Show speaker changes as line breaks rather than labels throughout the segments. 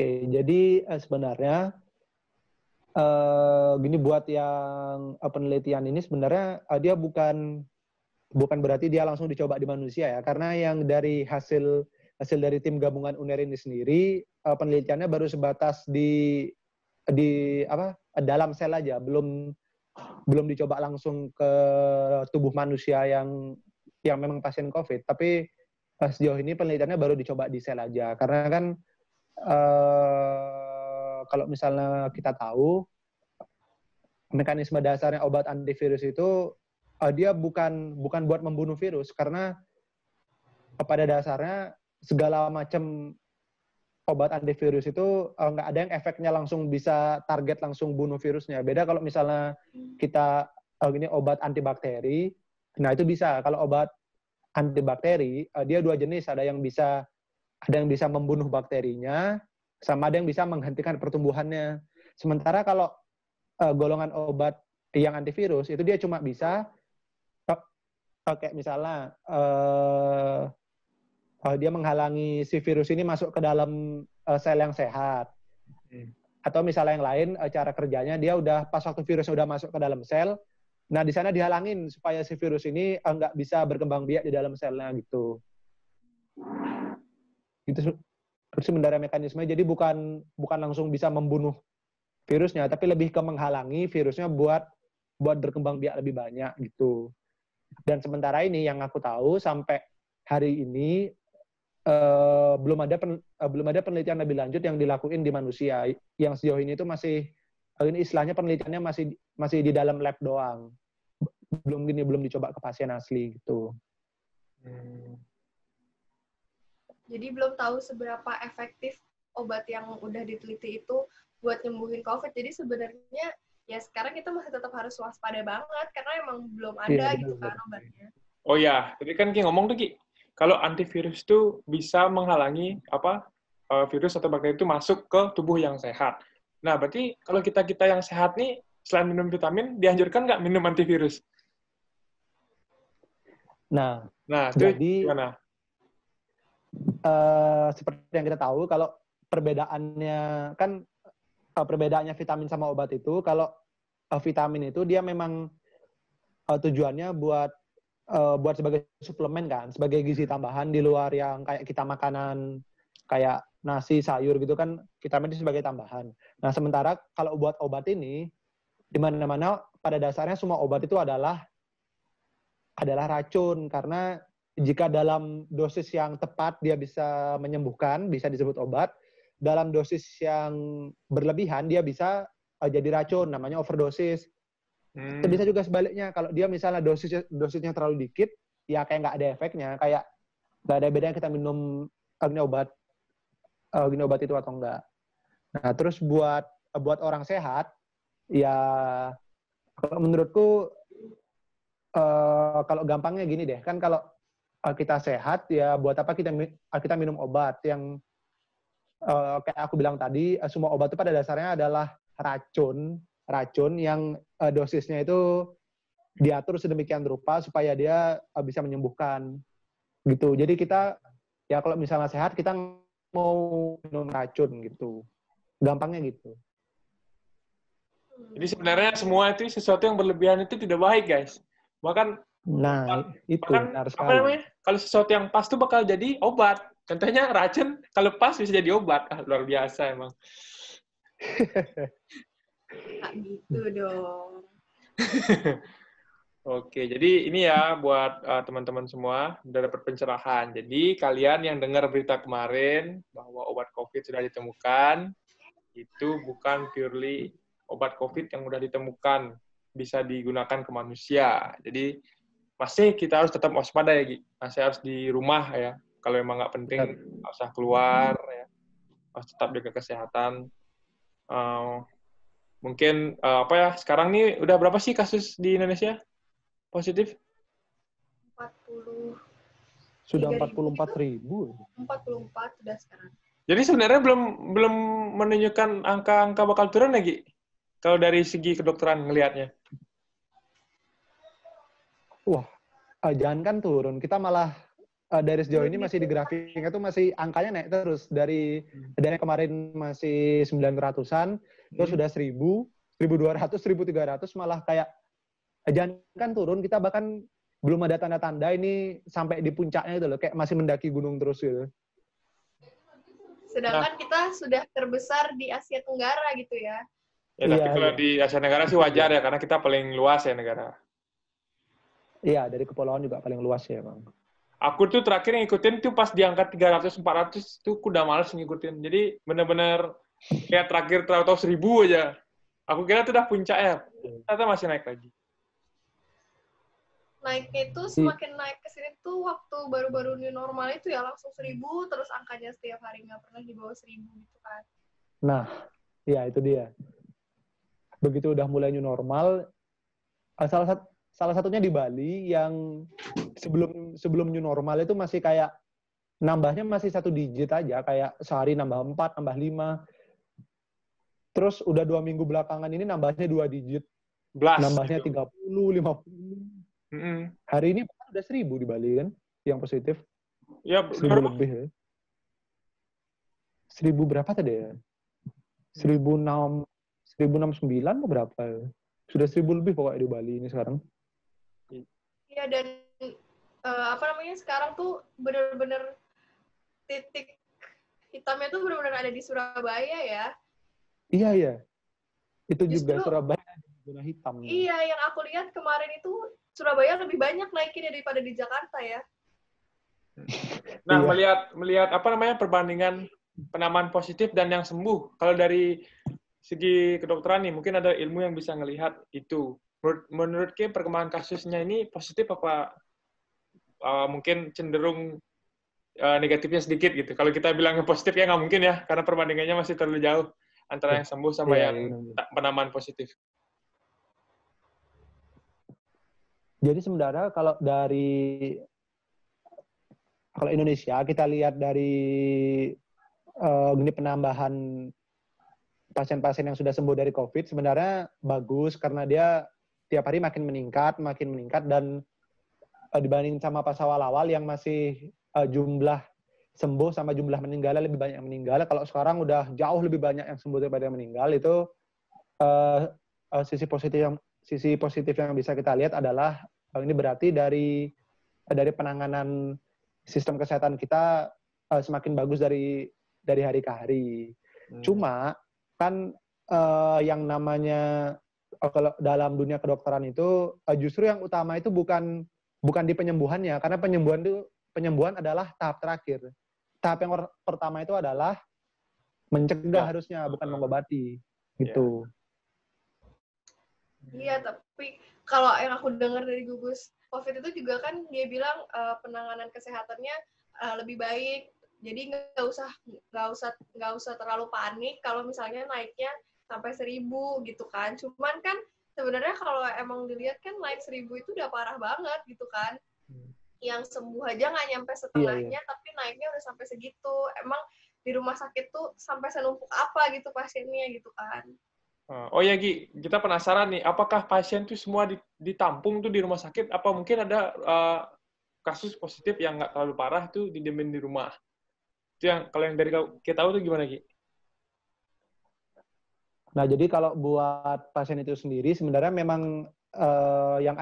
Oke, jadi sebenarnya gini buat yang penelitian ini sebenarnya dia bukan berarti dia langsung dicoba di manusia ya, karena yang dari hasil dari tim gabungan UNER ini sendiri penelitiannya baru sebatas di dalam sel aja, belum dicoba langsung ke tubuh manusia yang memang pasien COVID. Tapi sejauh ini penelitiannya baru dicoba di sel aja, karena kan kalau misalnya kita tahu mekanisme dasarnya obat antivirus itu dia bukan buat membunuh virus, karena pada dasarnya segala macam obat antivirus itu nggak ada yang efeknya langsung bisa target langsung bunuh virusnya. Beda kalau misalnya kita ini obat antibakteri, nah itu bisa. Kalau obat antibakteri dia dua jenis, ada yang bisa membunuh bakterinya, sama ada yang bisa menghentikan pertumbuhannya. Sementara kalau golongan obat yang antivirus itu dia cuma bisa kayak misalnya dia menghalangi si virus ini masuk ke dalam sel yang sehat. Atau misalnya yang lain, cara kerjanya dia udah pas waktu virusnya udah masuk ke dalam sel, nah di sana dihalangin supaya si virus ini nggak bisa berkembang biak di dalam selnya gitu. Itu sebenarnya mekanisme. Jadi bukan langsung bisa membunuh virusnya, tapi lebih ke menghalangi virusnya buat berkembang biak lebih banyak gitu. Dan sementara ini yang aku tahu sampai hari ini belum ada penelitian lebih lanjut yang dilakuin di manusia. Yang sejauh ini itu masih ini istilahnya penelitiannya masih di dalam lab doang. Belum dicoba ke pasien asli gitu.
Jadi belum tahu seberapa efektif obat yang udah diteliti itu buat nyembuhin COVID. Jadi sebenarnya ya sekarang kita masih tetap harus waspada banget karena emang belum ada gitu kan obatnya.
Oh ya, tadi kan Ki ngomong tuh Ki, kalau antivirus itu bisa menghalangi virus atau bakteri itu masuk ke tubuh yang sehat. Nah, berarti kalau kita yang sehat nih, selain minum vitamin, dianjurkan nggak minum antivirus?
Nah
itu
jadi
gimana?
Seperti yang kita tahu, kalau perbedaannya vitamin sama obat itu, kalau vitamin itu dia memang tujuannya buat sebagai suplemen kan, sebagai gizi tambahan di luar yang kayak kita makanan kayak nasi, sayur gitu kan, vitamin itu sebagai tambahan. Nah, sementara kalau buat obat ini, di mana-mana pada dasarnya semua obat itu adalah racun, karena jika dalam dosis yang tepat dia bisa menyembuhkan, bisa disebut obat. Dalam dosis yang berlebihan dia bisa jadi racun, namanya overdosis. Bisa juga sebaliknya, kalau dia misalnya dosisnya terlalu dikit, ya kayak nggak ada efeknya, kayak nggak ada bedanya kita minum obat itu atau enggak. Nah, terus buat orang sehat, ya kalau menurutku kalau gampangnya gini deh, kan kalau kita sehat, ya buat apa kita minum obat yang kayak aku bilang tadi, semua obat itu pada dasarnya adalah racun yang dosisnya itu diatur sedemikian rupa supaya dia bisa menyembuhkan gitu. Jadi kita ya kalau misalnya sehat, kita mau minum racun gitu. Gampangnya gitu.
Jadi sebenarnya semua itu sesuatu yang berlebihan itu tidak baik, guys. Bahkan
benar sekali.
Apa namanya? Kalau sesuatu yang pas tuh bakal jadi obat. Contohnya racun, kalau pas bisa jadi obat. Luar biasa emang.
Nggak gitu dong.
Oke, jadi ini ya buat teman-teman semua, udah dapat pencerahan. Jadi kalian yang dengar berita kemarin bahwa obat COVID sudah ditemukan, itu bukan purely obat COVID yang udah ditemukan, bisa digunakan ke manusia. Jadi masih kita harus tetap waspada ya, Gi. Masih harus di rumah ya. Kalau emang nggak penting, nggak usah keluar ya. Harus tetap jaga kesehatan. Mungkin sekarang nih udah berapa sih kasus di Indonesia positif?
40.
Sudah 44.000.
44 sudah sekarang.
Jadi sebenarnya belum menunjukkan angka bakal turun lagi. Kalau dari segi kedokteran ngelihatnya.
Wah, jangan kan turun. Kita malah dari sejauh ini masih di grafiknya tuh masih angkanya naik terus dari kemarin masih 900-an, terus sudah 1000, 1200, 1300, malah kayak jangan kan turun, kita bahkan belum ada tanda-tanda ini sampai di puncaknya itu loh, kayak masih mendaki gunung terus gitu.
Sedangkan kita sudah terbesar di Asia Tenggara gitu ya.
Ya, tapi kalau di Asia Tenggara sih wajar ya, karena kita paling luas ya negara.
Iya, dari kepulauan juga paling luas ya, Bang.
Aku tuh terakhir ngikutin tuh pas di angka 300-400 tuh aku udah males ngikutin. Jadi bener-bener kayak terakhir tahu-tahu 1000 aja. Aku kira itu udah puncaknya, ternyata masih naik lagi.
Naiknya itu semakin naik ke sini tuh waktu baru-baru new normal itu ya langsung 1000, terus angkanya setiap hari nggak pernah di bawah 1000 gitu kan.
Nah, ya itu dia. Begitu udah mulai new normal, salah satunya di Bali yang sebelum new normal itu masih kayak nambahnya masih 1 digit aja, kayak sehari nambah 4, nambah 5. Terus udah 2 minggu belakangan ini nambahnya 2 digit. Nambahnya gitu. 30, 50. Hari ini udah 1000 di Bali kan, yang positif.
Ya,
1000 lebih ya. 1000 berapa tadi ya? 1069 atau berapa ya? Sudah 1000 lebih pokoknya di Bali ini sekarang.
Iya, dan sekarang tuh bener-bener titik hitamnya tuh bener-bener ada di Surabaya ya.
Iya. Itu
Justru,
juga Surabaya zona hitam.
Iya, yang aku lihat kemarin itu Surabaya lebih banyak naiknya daripada di Jakarta ya.
Nah, melihat perbandingan penambahan positif dan yang sembuh. Kalau dari segi kedokteran nih, mungkin ada ilmu yang bisa ngelihat itu. Menurut Ki, perkembangan kasusnya ini positif apa mungkin cenderung negatifnya sedikit gitu. Kalau kita bilang positif ya nggak mungkin ya, karena perbandingannya masih terlalu jauh antara yang sembuh sama yang penambahan positif.
Jadi sebenarnya kalau Indonesia kita lihat dari penambahan pasien-pasien yang sudah sembuh dari COVID sebenarnya bagus karena dia tiap hari makin meningkat dan dibanding sama pas awal-awal yang masih jumlah sembuh sama jumlah meninggal lebih banyak yang meninggal. Kalau sekarang udah jauh lebih banyak yang sembuh daripada yang meninggal, itu sisi positif yang bisa kita lihat adalah ini berarti dari penanganan sistem kesehatan kita semakin bagus dari hari ke hari. Cuma kan yang namanya kalau dalam dunia kedokteran itu justru yang utama itu bukan di penyembuhannya, karena penyembuhan adalah tahap terakhir. Tahap yang pertama itu adalah mencegah harusnya, bukan mengobati gitu.
Iya, tapi kalau yang aku dengar dari gugus COVID itu juga kan dia bilang penanganan kesehatannya lebih baik. Jadi nggak usah terlalu panik kalau misalnya naiknya sampai 1000 gitu kan. Cuman kan sebenarnya kalau emang dilihat kan naik 1000 itu udah parah banget gitu kan. Yang sembuh aja nggak nyampe setengahnya, tapi naiknya udah sampai segitu. Emang di rumah sakit tuh sampai senumpuk apa gitu pasiennya gitu kan.
Oh ya Gi, kita penasaran nih, apakah pasien tuh semua ditampung tuh di rumah sakit? Apa mungkin ada kasus positif yang nggak terlalu parah tuh didiemin di rumah? Itu yang kalau yang dari kita tahu tuh gimana Gi?
Nah jadi kalau buat pasien itu sendiri sebenarnya memang yang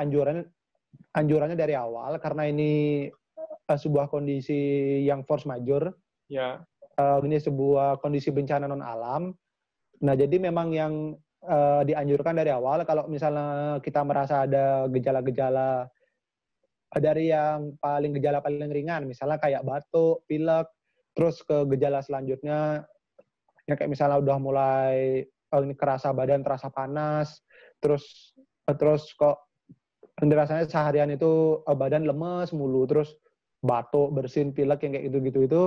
anjurannya dari awal karena ini sebuah kondisi yang force majeure.
Ya.
Ini sebuah kondisi bencana non alam. Nah, jadi memang yang dianjurkan dari awal, kalau misalnya kita merasa ada gejala-gejala dari yang gejala paling ringan, misalnya kayak batuk, pilek, terus ke gejala selanjutnya, yang kayak misalnya udah mulai kerasa badan terasa panas, terus kok rasanya seharian itu badan lemes mulu, terus batuk, bersin, pilek, yang kayak gitu-gitu itu,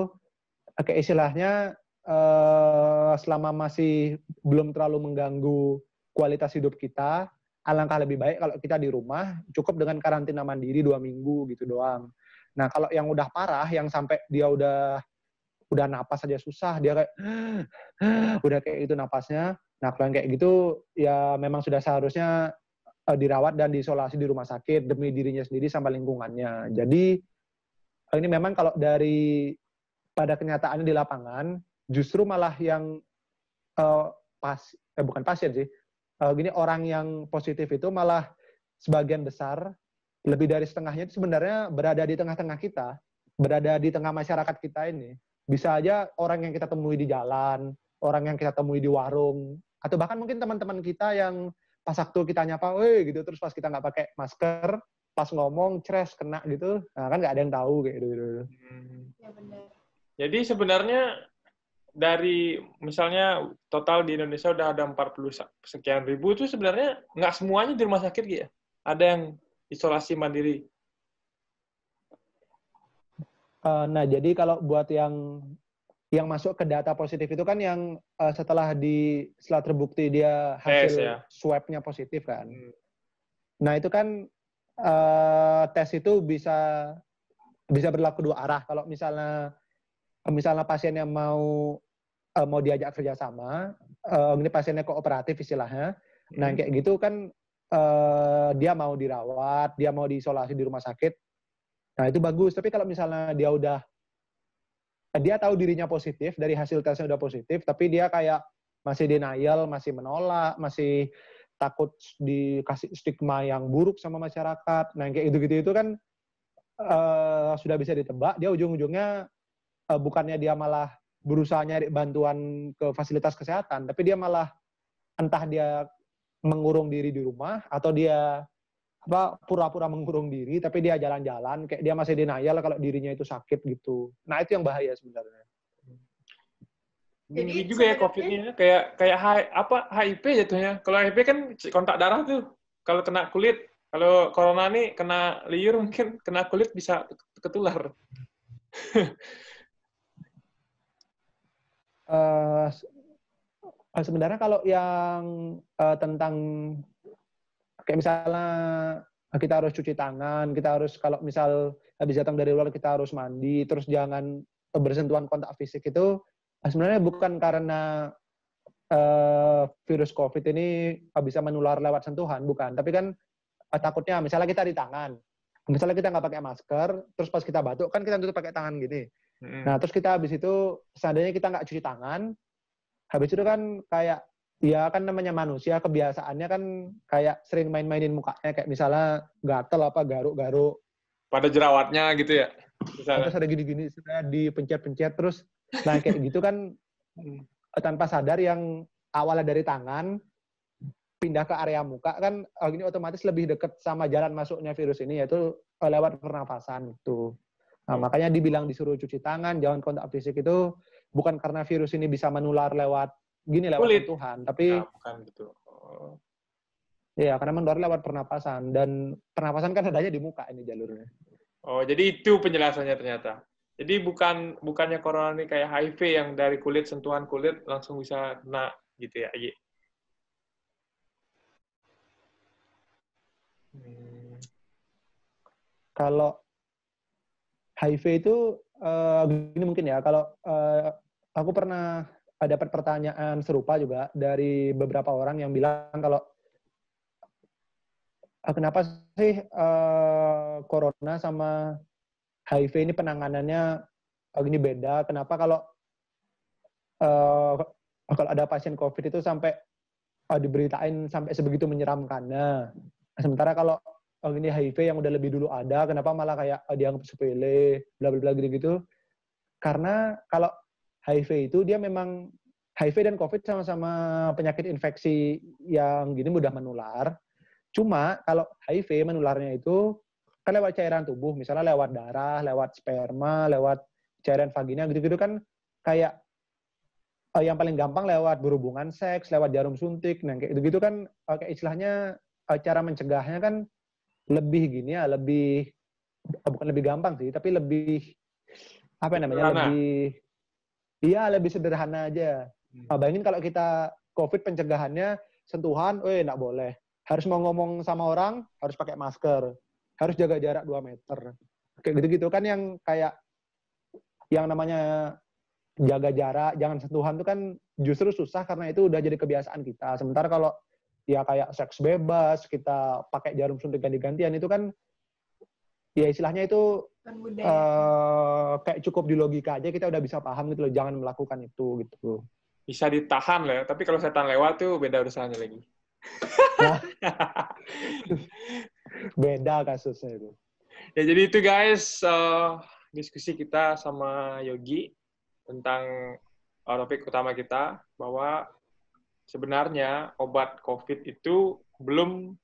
kayak istilahnya selama masih belum terlalu mengganggu kualitas hidup kita, alangkah lebih baik kalau kita di rumah, cukup dengan karantina mandiri 2 minggu gitu doang. Nah, kalau yang udah parah, yang sampai dia udah napas aja susah, dia kayak udah kayak itu napasnya. Nah, kalau yang kayak gitu ya memang sudah seharusnya dirawat dan diisolasi di rumah sakit demi dirinya sendiri sama lingkungannya. Jadi ini memang kalau dari pada kenyataannya di lapangan, justru malah yang bukan pasien sih, gini orang yang positif itu malah sebagian besar, lebih dari setengahnya itu sebenarnya berada di tengah-tengah kita, berada di tengah masyarakat kita ini. Bisa aja orang yang kita temui di jalan, orang yang kita temui di warung, atau bahkan mungkin teman-teman kita yang pas waktu kita nyapa, weh gitu, terus pas kita nggak pakai masker, pas ngomong, cres, kena gitu, nah kan nggak ada yang tahu kayak gitu.
Ya benar.
Jadi sebenarnya dari misalnya total di Indonesia udah ada 40 sekian ribu, itu sebenarnya nggak semuanya di rumah sakit ya? Ada yang isolasi mandiri.
Nah, jadi kalau buat yang masuk ke data positif itu kan yang setelah terbukti dia hasil
Tes, ya.
swab-nya positif kan. Nah, itu kan tes itu bisa berlaku dua arah. Kalau misalnya pasiennya mau diajak kerjasama, ini pasiennya kooperatif istilahnya. Nah, kayak gitu kan dia mau dirawat, dia mau diisolasi di rumah sakit. Nah, itu bagus. Tapi kalau misalnya dia tahu dirinya positif, dari hasil tesnya udah positif, tapi dia kayak masih denial, masih menolak, masih takut dikasih stigma yang buruk sama masyarakat. Nah, kayak gitu-gitu itu kan sudah bisa ditebak, dia ujung-ujungnya bukannya dia malah berusaha nyari bantuan ke fasilitas kesehatan, tapi dia malah entah dia mengurung diri di rumah, atau dia pura-pura mengurung diri, tapi dia jalan-jalan, kayak dia masih denial kalau dirinya itu sakit gitu. Nah, itu yang bahaya sebenarnya.
Jadi juga ya COVID-nya, kayak HIV jatuhnya. Kalau HIV kan kontak darah tuh. Kalau kena kulit, kalau corona nih kena liur, mungkin kena kulit bisa ketular.
Sebenarnya kalau yang tentang kayak misalnya kita harus cuci tangan, kita harus kalau misal habis datang dari luar kita harus mandi, terus jangan bersentuhan kontak fisik itu sebenarnya bukan karena virus COVID ini bisa menular lewat sentuhan, bukan. Tapi kan takutnya misalnya kita di tangan, misalnya kita nggak pakai masker, terus pas kita batuk kan kita tutup pakai tangan gini. Nah, terus kita habis itu seandainya kita nggak cuci tangan, habis itu kan kayak ya kan namanya manusia, kebiasaannya kan kayak sering main-mainin mukanya, kayak misalnya gatel apa garuk-garuk.
Pada jerawatnya gitu ya? Misalnya.
Terus ada gini-gini, sudah dipencet-pencet terus. Nah, kayak gitu kan tanpa sadar yang awalnya dari tangan, pindah ke area muka kan ini otomatis lebih dekat sama jalan masuknya virus ini, yaitu lewat pernapasan itu. Nah, makanya dibilang disuruh cuci tangan, jangan kontak fisik itu bukan karena virus ini bisa menular lewat
kulit.
sentuhan, tapi
bukan gitu.
ya karena menular lewat pernapasan, dan pernapasan kan adanya di muka ini jalurnya.
Oh, jadi itu penjelasannya ternyata. Jadi bukannya corona ini kayak HIV yang dari kulit, sentuhan kulit langsung bisa kena gitu ya, Agi?
Kalau HIV itu gini mungkin ya, kalau aku pernah dapat pertanyaan serupa juga dari beberapa orang yang bilang kalau kenapa sih corona sama HIV ini penanganannya gini beda? Kenapa kalau ada pasien COVID itu sampai diberitain sampai sebegitu menyeramkannya? Sementara kalau ini HIV yang udah lebih dulu ada, kenapa malah kayak dianggap sepele, bla bla bla gitu-gitu? Karena kalau HIV itu dia memang HIV dan COVID sama-sama penyakit infeksi yang gini mudah menular. Cuma kalau HIV menularnya itu kan lewat cairan tubuh, misalnya lewat darah, lewat sperma, lewat cairan vagina gitu-gitu kan kayak yang paling gampang lewat berhubungan seks, lewat jarum suntik. Nah, kayak gitu-gitu kan kayak istilahnya cara mencegahnya kan lebih gini ya, lebih bukan lebih gampang sih, tapi lebih apa namanya? Lebih sederhana aja. Bayangin kalau kita COVID pencegahannya sentuhan, nggak boleh. Harus mau ngomong sama orang, harus pakai masker. Harus jaga jarak 2 meter. Kayak gitu-gitu kan yang kayak yang namanya jaga jarak, jangan sentuhan itu kan justru susah karena itu udah jadi kebiasaan kita. Sementara kalau ya kayak seks bebas, kita pakai jarum suntik ganti-gantian itu kan ya istilahnya itu
Bukan budaya.
kayak cukup di logika aja kita udah bisa paham gitu loh, jangan melakukan itu gitu.
Bisa ditahan lah, tapi kalau setan lewat tuh beda urusannya lagi.
Nah, beda kasusnya itu.
Ya jadi itu guys, diskusi kita sama Yogi tentang topik utama kita, bahwa sebenarnya obat COVID itu belum,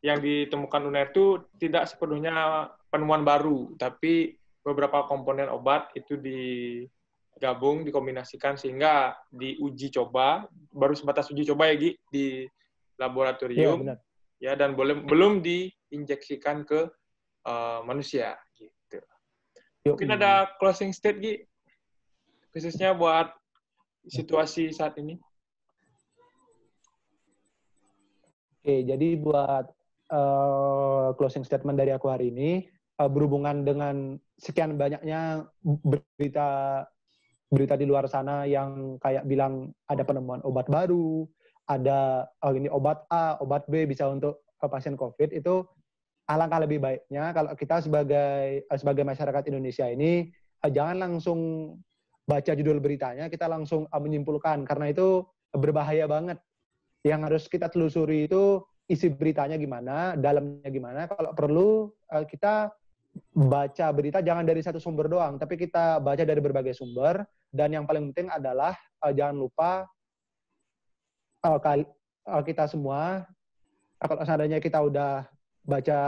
yang ditemukan UNER itu tidak sepenuhnya penemuan baru, tapi beberapa komponen obat itu digabung, dikombinasikan sehingga diuji coba, baru sebatas uji coba ya Gi, di laboratorium,
Benar.
ya, dan belum diinjeksikan ke manusia gitu. Mungkin ada closing state Gi, khususnya buat situasi saat ini.
Oke, jadi buat closing statement dari aku hari ini, berhubungan dengan sekian banyaknya berita di luar sana yang kayak bilang ada penemuan obat baru, ada ini obat A, obat B bisa untuk pasien COVID, itu alangkah lebih baiknya kalau kita sebagai masyarakat Indonesia ini jangan langsung baca judul beritanya, kita langsung menyimpulkan, karena itu berbahaya banget. Yang harus kita telusuri itu isi beritanya gimana, dalamnya gimana. Kalau perlu kita baca berita jangan dari satu sumber doang, tapi kita baca dari berbagai sumber. Dan yang paling penting adalah jangan lupa kita semua, kalau seandainya kita udah baca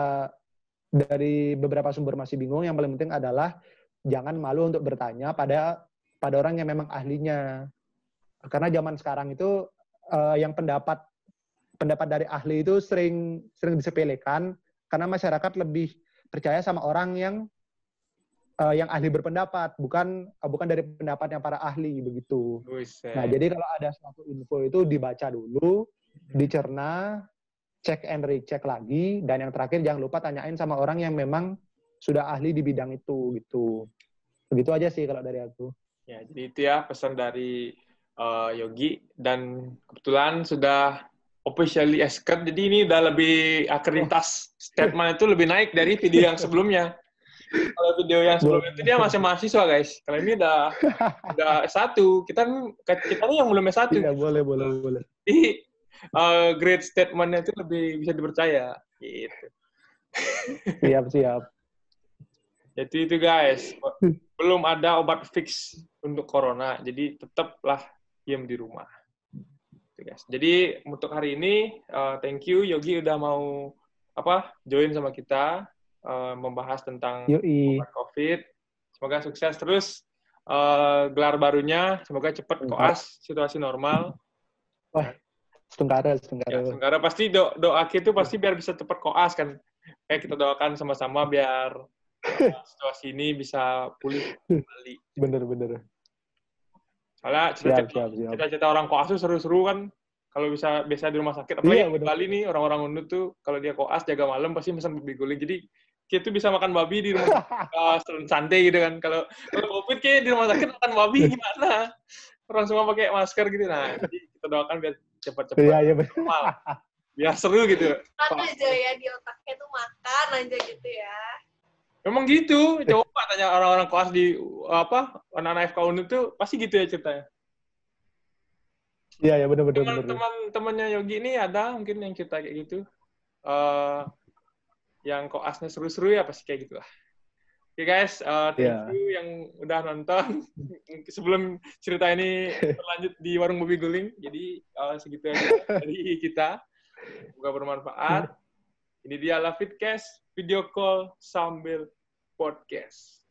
dari beberapa sumber masih bingung, yang paling penting adalah jangan malu untuk bertanya pada orang yang memang ahlinya. Karena zaman sekarang itu yang pendapat dari ahli itu sering disepelekan, karena masyarakat lebih percaya sama orang yang ahli berpendapat, bukan dari pendapatnya para ahli begitu. Nah, jadi kalau ada suatu info itu dibaca dulu, dicerna, cek and recheck lagi, dan yang terakhir jangan lupa tanyain sama orang yang memang sudah ahli di bidang itu gitu. Begitu aja sih kalau dari aku.
Ya, jadi itu ya pesan dari Yogi, dan kebetulan sudah officially escort, jadi ini udah lebih akreditasi statement itu lebih naik dari video yang sebelumnya. Kalau video yang sebelumnya itu dia masih mahasiswa guys, kalau ini udah S1, kita nih yang belum S1.
Iya, boleh.
Jadi grade statement-nya itu lebih bisa dipercaya gitu.
Siap.
Jadi itu guys, belum ada obat fix untuk corona, jadi tetaplah diam di rumah. Guys. Jadi untuk hari ini, thank you Yogi udah mau join sama kita membahas tentang obat COVID. Semoga sukses terus gelar barunya, semoga cepat koas, situasi normal.
Wah, setengkara.
Ya, setengkara pasti doa kita itu pasti biar bisa cepat koas kan. Kayak kita doakan sama-sama biar situasi ini bisa pulih kembali.
Bener.
Soalnya cita-cita orang koas tuh seru-seru kan. Kalau biasa di rumah sakit, apalagi di Bali nih, orang-orang Undut tuh kalau dia koas jaga malam pasti pesan babi guling. Jadi kita tuh bisa makan babi di rumah santai gitu kan. Kalau COVID kayak di rumah sakit makan babi gimana? Orang semua pakai masker gitu. Nah, jadi kita doakan biar cepat-cepat normal. Biar seru gitu.
Kan aja ya di otaknya tuh makan aja gitu ya.
Memang gitu. Coba tanya orang-orang kelas di anak-anak FK Undut tuh pasti gitu ya ceritanya.
Iya, benar.
Teman-temannya Yogi ini ada mungkin yang cerita kayak gitu. Yang koasnya seru-seru ya pasti kayak gitu lah. Oke guys, thank you yang udah nonton. Sebelum cerita ini berlanjut di warung babi guling, jadi segitu aja dari kita. Semoga bermanfaat. Ini dia Lafidcast, video call sambil podcast.